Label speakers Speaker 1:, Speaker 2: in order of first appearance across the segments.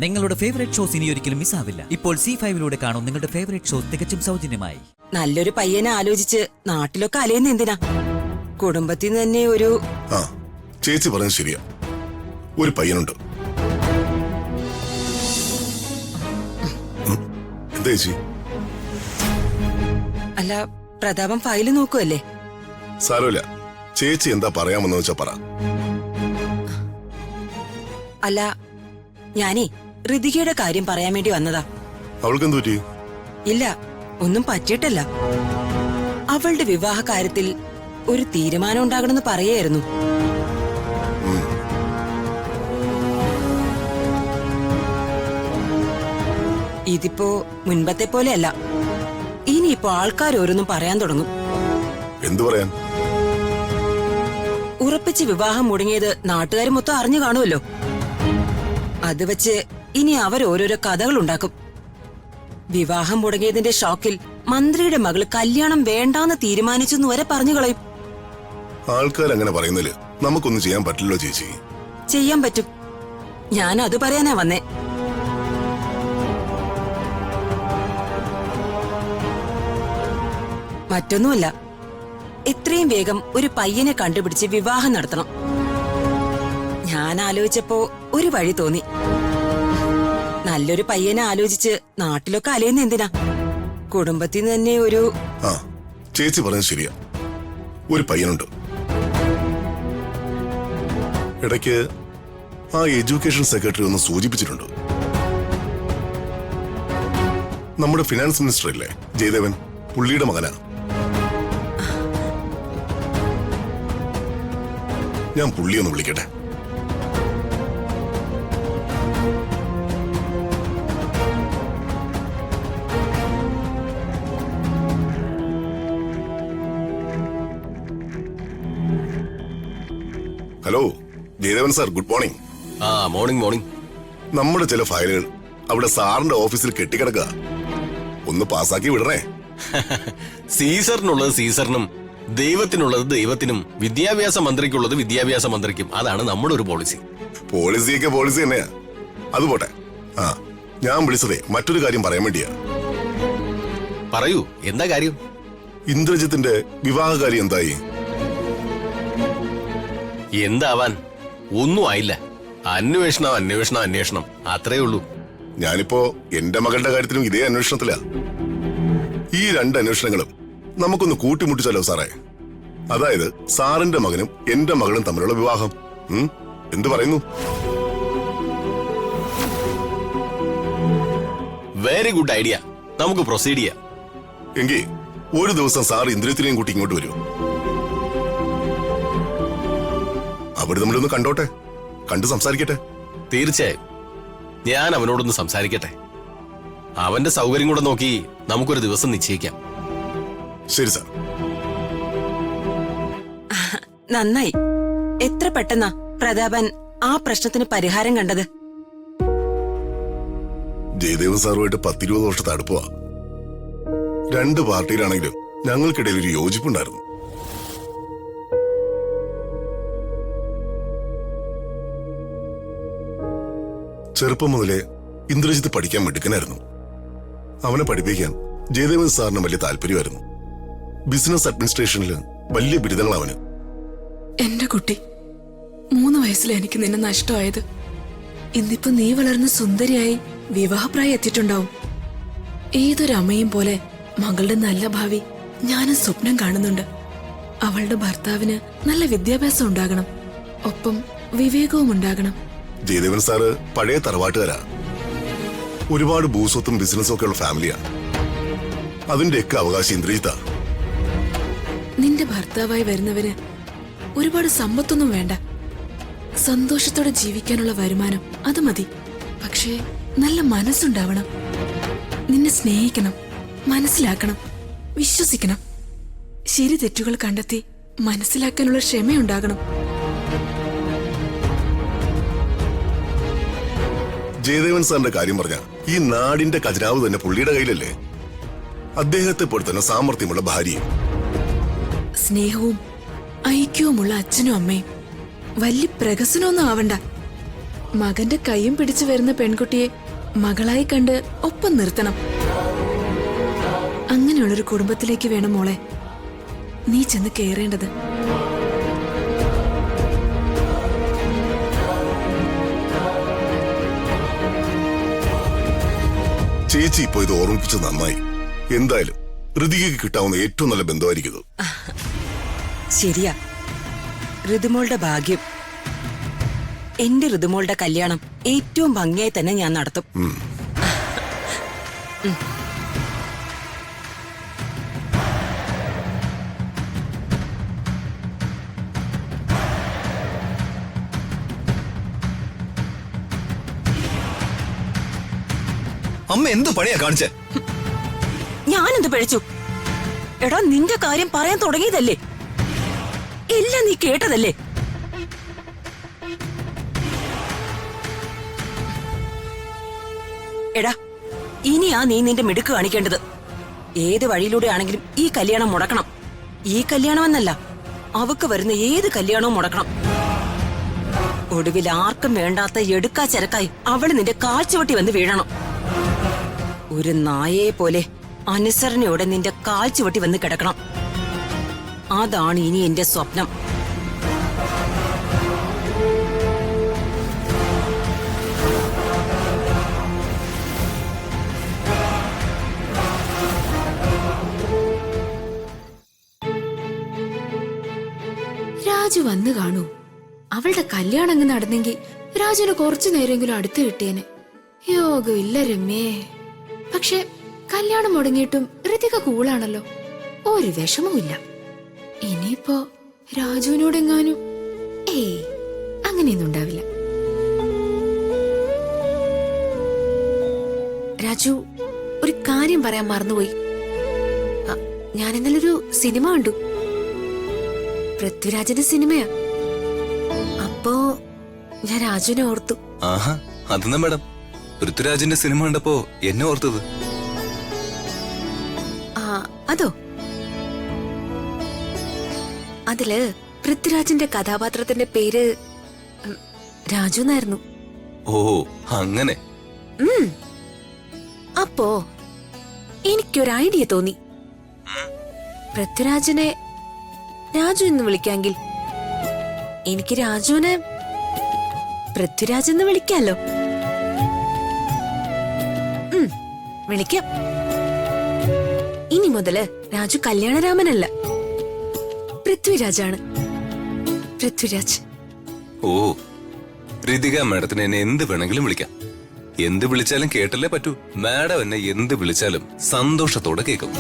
Speaker 1: നിങ്ങളുടെ favourite shows ഇനി ഒരിക്കലും മിസ്സാവില്ല. ഇപ്പോൾ C5 കാണും നിങ്ങളുടെ ഫേവറേറ്റ് ഷോസ് തികച്ചും സൗജന്യമായി.
Speaker 2: നല്ലൊരു പയ്യനെ ആലോചിച്ച് നാട്ടിലൊക്കെ അലയുന്ന എന്തിനാ? കുടുംബത്തിൽ നിന്ന് തന്നെ ഒരു
Speaker 3: ചേച്ചി പറഞ്ഞത് ശരിയാ. ഒരു പയ്യനുണ്ട്. എന്താ ചേച്ചി?
Speaker 2: അല്ല, പ്രതാപം ഫയല് നോക്കുവല്ലേ?
Speaker 3: സാരമില്ല, ചേച്ചി എന്താ പറയാമെന്ന് വെച്ചാ പറ.
Speaker 2: അല്ല, ഞാനേ ഋതികയുടെ കാര്യം പറയാൻ വേണ്ടി വന്നതാ.
Speaker 3: അവൾക്ക് എന്ത് പറ്റി?
Speaker 2: ഇല്ല, ഒന്നും പറ്റിയിട്ടല്ല. അവളുടെ വിവാഹ കാര്യത്തിൽ ഒരു തീരുമാനം ഉണ്ടാകണമെന്ന് പറയായിരുന്നു. ഇതിപ്പോ മുൻപത്തെ പോലെയല്ല. ഇനിയിപ്പോ ആൾക്കാർ ഓരോന്നും പറയാൻ തുടങ്ങും.
Speaker 3: എന്തു പറയാൻ?
Speaker 2: ഉറപ്പിച്ച് വിവാഹം മുടങ്ങിയത് നാട്ടുകാർ മൊത്തം അറിഞ്ഞു കാണുമല്ലോ. അത് വെച്ച് ഇനി അവർ ഓരോരോ കഥകൾ ഉണ്ടാക്കും. വിവാഹം മുടങ്ങിയതിന്റെ ഷോക്കിൽ മന്ത്രിയുടെ മകള് കല്യാണം വേണ്ടാന്ന് തീരുമാനിച്ചെന്ന് വരെ പറഞ്ഞു കളയും.
Speaker 3: ആൾക്കാർ അങ്ങനെ പറയുന്നില്ല, നമുക്കൊന്നും ചെയ്യാൻ പറ്റില്ലോ ചേച്ചി.
Speaker 2: ചെയ്യാൻ പറ്റും. ഞാൻ അത് പറയാനാ വന്നേ. മറ്റൊന്നുമല്ല, എത്രയും വേഗം ഒരു പയ്യനെ കണ്ടുപിടിച്ച് വിവാഹം നടത്തണം. ഞാൻ ആലോചിച്ചപ്പോ ഒരു വഴി തോന്നി. നല്ലൊരു പയ്യനെ ആലോചിച്ച് നാട്ടിലൊക്കെ അലയുന്ന എന്തിനാ? കുടുംബത്തിൽ നിന്ന് തന്നെ ഒരു
Speaker 3: ചേച്ചി പറഞ്ഞത് ശരിയാ. ഒരു പയ്യനുണ്ട്. ഇടയ്ക്ക് ആ എഡ്യൂക്കേഷൻ സെക്രട്ടറി ഒന്ന് സൂചിപ്പിച്ചിട്ടുണ്ട്. നമ്മുടെ ഫിനാൻസ് മിനിസ്റ്റർ ഇല്ലേ, ജയദേവൻ, പുള്ളിയുടെ മകനാ. ഞാൻ പുള്ളിയൊന്ന് വിളിക്കട്ടെ. Hello Jayadevan sir, good morning.
Speaker 4: Morning.
Speaker 3: നമ്മുടെ ചില ഫയലുകൾ അവിടെ സാറിന്റെ ഓഫീസിൽ കെട്ടിക്കിടക്കുക. ഒന്ന് പാസ്സാക്കി വിടണേ.
Speaker 4: സീസറിനുള്ളത് സീസറിനും, ദൈവത്തിനുള്ളത് ദൈവത്തിനും, വിദ്യാഭ്യാസ മന്ത്രിക്കുള്ളത് വിദ്യാഭ്യാസ മന്ത്രിക്കും. അതാണ് നമ്മുടെ ഒരു പോളിസി.
Speaker 3: പോളിസിയൊക്കെ പോളിസി തന്നെയാ. അതുപോട്ടെ. ഞാൻ വിളിച്ചതേ മറ്റൊരു കാര്യം പറയാൻ വേണ്ടിയാ.
Speaker 4: പറയൂ, എന്താ കാര്യം?
Speaker 3: ഇന്ദ്രജിത്തിന്റെ വിവാഹ കാര്യം എന്തായി?
Speaker 4: എന്താവാൻ? ഒന്നും ആയില്ല. അന്വേഷണം അത്രേ ഉള്ളൂ.
Speaker 3: ഞാനിപ്പോ എന്റെ മകളുടെ കാര്യത്തിലും ഇതേ അന്വേഷണത്തിലാ. ഈ രണ്ട് അന്വേഷണങ്ങളും നമുക്കൊന്ന് കൂട്ടിമുട്ടിച്ചാലോ സാറേ? അതായത് സാറിന്റെ മകനും എന്റെ മകളും തമ്മിലുള്ള വിവാഹം. എന്തു പറയുന്നു?
Speaker 4: Very good idea. നമുക്ക് പ്രൊസീഡ് ചെയ്യാം.
Speaker 3: എങ്കിൽ ഒരു ദിവസം സാർ ഇന്ദ്രത്തിനെയും കൂട്ടി ഇങ്ങോട്ട് വരൂ. അവിടെ നമ്മളൊന്ന് കണ്ടോട്ടെ, കണ്ട് സംസാരിക്കട്ടെ.
Speaker 4: തീർച്ചയായും ഞാൻ അവനോടൊന്ന് സംസാരിക്കട്ടെ. അവന്റെ സൗകര്യം കൂടെ നോക്കി നമുക്കൊരു ദിവസം നിശ്ചയിക്കാം.
Speaker 3: ശരി സാർ.
Speaker 2: നന്നായി. എത്ര പെട്ടെന്നാ പ്രതാപൻ ആ പ്രശ്നത്തിന് പരിഹാരം കണ്ടത്.
Speaker 3: ജയദേവൻ സാറുമായിട്ട് 10-20 വർഷത്തെ അടുപ്പമാ. രണ്ട് പാർട്ടിയിലാണെങ്കിലും ഞങ്ങൾക്കിടയിൽ ഒരു യോജിപ്പുണ്ടായിരുന്നു. ചെറുപ്പം മുതലേ ഇന്ദ്രജിത്ത് പഠിക്കാൻ മിടുക്കനായിരുന്നു. അവനെ പഠിപ്പിക്കാൻ ജയദേവൻ സാറിന് വലിയ താല്പര്യമായിരുന്നു. ബിസിനസ് അഡ്മിനിസ്ട്രേഷനിൽ വലിയ ബിരുദങ്ങൾ അവന്.
Speaker 5: എന്റെ കുട്ടി, 3 വയസ്സിൽ എനിക്ക് നിന്നെ നഷ്ടമായത്. ഇന്നിപ്പോ നീ വളർന്ന് സുന്ദരിയായി വിവാഹപ്രായം എത്തിയിട്ടുണ്ടാവും. ഏതൊരു അമ്മയും പോലെ മകളുടെ നല്ല ഭാവി ഞാനും സ്വപ്നം കാണുന്നുണ്ട്. അവളുടെ ഭർത്താവിന് നല്ല വിദ്യാഭ്യാസം ഉണ്ടാകണം, ഒപ്പം വിവേകവും ഉണ്ടാകണം.
Speaker 3: ജയദേവൻ സാറ് പഴയ തറവാട്ടുകാരാ. ഒരുപാട് ഭൂസ്വത്തും ബിസിനസ്സും ഒക്കെ ഉള്ള ഫാമിലിയാ. അതിന്റെയൊക്കെ അവകാശം ഇന്ദ്രജിത്താ.
Speaker 5: നിന്റെ ഭർത്താവായി വരുന്നവന് ഒരുപാട് സമ്പത്തൊന്നും വേണ്ട. സന്തോഷത്തോടെ ജീവിക്കാനുള്ള വരുമാനം അത് മതി. പക്ഷേ നല്ല മനസ്സുണ്ടാവണം. നിന്നെ സ്നേഹിക്കണം, മനസ്സിലാക്കണം, വിശ്വസിക്കണം. ശരി തെറ്റുകൾ കണ്ടെത്തി മനസ്സിലാക്കാനുള്ള ക്ഷമയുണ്ടാകണം.
Speaker 3: ജയദേവൻ സാറിന്റെ കാര്യം പറഞ്ഞ ഈ നാടിന്റെ ഖജനാവ് തന്നെ പുള്ളിയുടെ കയ്യിലല്ലേ. അദ്ദേഹത്തെ പോലെ തന്നെ സാമർത്ഥ്യമുള്ള ഭാര്യയും
Speaker 5: സ്നേഹവും ഐക്യവുമുള്ള അച്ഛനും അമ്മയും. വലിയ പ്രഹസനമൊന്നും ആവണ്ട. മകന്റെ കൈയും പിടിച്ചു വരുന്ന പെൺകുട്ടിയെ മകളായി കണ്ട് ഒപ്പം നിർത്തണം. അങ്ങനെയുള്ളൊരു കുടുംബത്തിലേക്ക് വേണം മോളെ നീ ചെന്ന് കയറേണ്ടത്.
Speaker 3: ചേച്ചി ഇപ്പൊ ഇത് ഓർമ്മിപ്പിച്ചത് നന്നായി. എന്തായാലും ഋതികയ്ക്ക് കിട്ടാവുന്ന ഏറ്റവും നല്ല ബന്ധമായിരിക്കും ഇത്.
Speaker 2: ശരിയാ, ഋതുമോളുടെ ഭാഗ്യം. എന്റെ ഋതുമോളുടെ കല്യാണം ഏറ്റവും ഭംഗിയായി തന്നെ ഞാൻ നടത്തും.
Speaker 6: അമ്മ എന്ത് പണിയാ കാണിച്ചേ?
Speaker 2: ഞാനെന്ത് പഴിച്ചു? എടാ, നിന്റെ കാര്യം പറയാൻ തുടങ്ങിയതല്ലേ, എല്ലാം നീ കേട്ടതല്ലേ? എടാ, ഇനിയാ നീ നിന്റെ മിടുക്ക് കാണിക്കേണ്ടത്. ഏത് വഴിയിലൂടെ ആണെങ്കിലും ഈ കല്യാണം മുടക്കണം. ഈ കല്യാണമെന്നല്ല, അവക്ക് വരുന്ന ഏത് കല്യാണവും മുടക്കണം. ഒടുവിൽ ആർക്കും വേണ്ടാത്ത എടുക്കാ ചരക്കായി അവള് നിന്റെ കാൽച്ചുവട്ടി വന്ന് വീഴണം. ഒരു നായയെ പോലെ അനുസരണയോടെ നിന്റെ കാൽച്ചുവട്ടി വന്ന് കിടക്കണം. അതാണ് ഇനി എന്റെ സ്വപ്നം.
Speaker 5: രാജു വന്നു കാണൂ. അവളുടെ കല്യാണം അങ്ങ് നടന്നെങ്കിൽ രാജുവിന് കുറച്ചു നേരമെങ്കിലും അടുത്ത് കിട്ടിയേനെ. യോഗമില്ല രമ്യേ. പക്ഷെ കല്യാണം മുടങ്ങിയിട്ടും ഋതിക കൂളാണല്ലോ, ഒരു വിഷമവുമില്ല. ഇനിയിപ്പോ രാജുവിനോടെങ്ങാനും അങ്ങനെയൊന്നും ഉണ്ടാവില്ല. രാജു, ഒരു കാര്യം പറയാൻ മറന്നുപോയി. ഞാൻ ഇന്നലെ ഒരു സിനിമ കണ്ടു. പൃഥ്വിരാജിന്റെ സിനിമയാ. അപ്പോ ഞാൻ രാജുവിനെ ഓർത്തു.
Speaker 6: ആഹാ, അതെന്നാ മാഡം പൃഥ്വിരാജിന്റെ സിനിമ കണ്ടപ്പോ എന്നെ ഓർത്തത്?
Speaker 5: അതോ? അതില് പൃഥ്വിരാജിന്റെ കഥാപാത്രത്തിന്റെ പേര് രാജു എന്നായിരുന്നു.
Speaker 6: ഓ, അങ്ങനെ.
Speaker 5: അപ്പോ എനിക്കൊരു ഐഡിയ തോന്നി. പൃഥ്വിരാജിനെ രാജു എന്ന് വിളിക്കാമെങ്കിൽ എനിക്ക് രാജുവിനെ പൃഥ്വിരാജ് എന്ന് വിളിക്കാലോ. വിളിക്കാം. ഇനി മുതല് രാജു കല്യാണരാമനല്ല, പൃഥ്വിരാജാണ്. പൃഥ്വിരാജ്.
Speaker 6: ഓ, ഋതിക മാഡത്തിന് എന്നെ എന്ത് വേണമെങ്കിലും വിളിക്കാം. എന്ത് വിളിച്ചാലും കേട്ടല്ലേ പറ്റൂ. മാഡം എന്നെ എന്ത് വിളിച്ചാലും സന്തോഷത്തോടെ കേൾക്കും.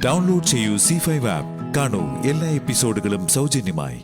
Speaker 7: ഡൗൺലോഡ് ചെയ്യൂ C5 ആപ്പ്. കാണൂ എല്ലാ എപ്പിസോഡുകളും സൗജന്യമായി.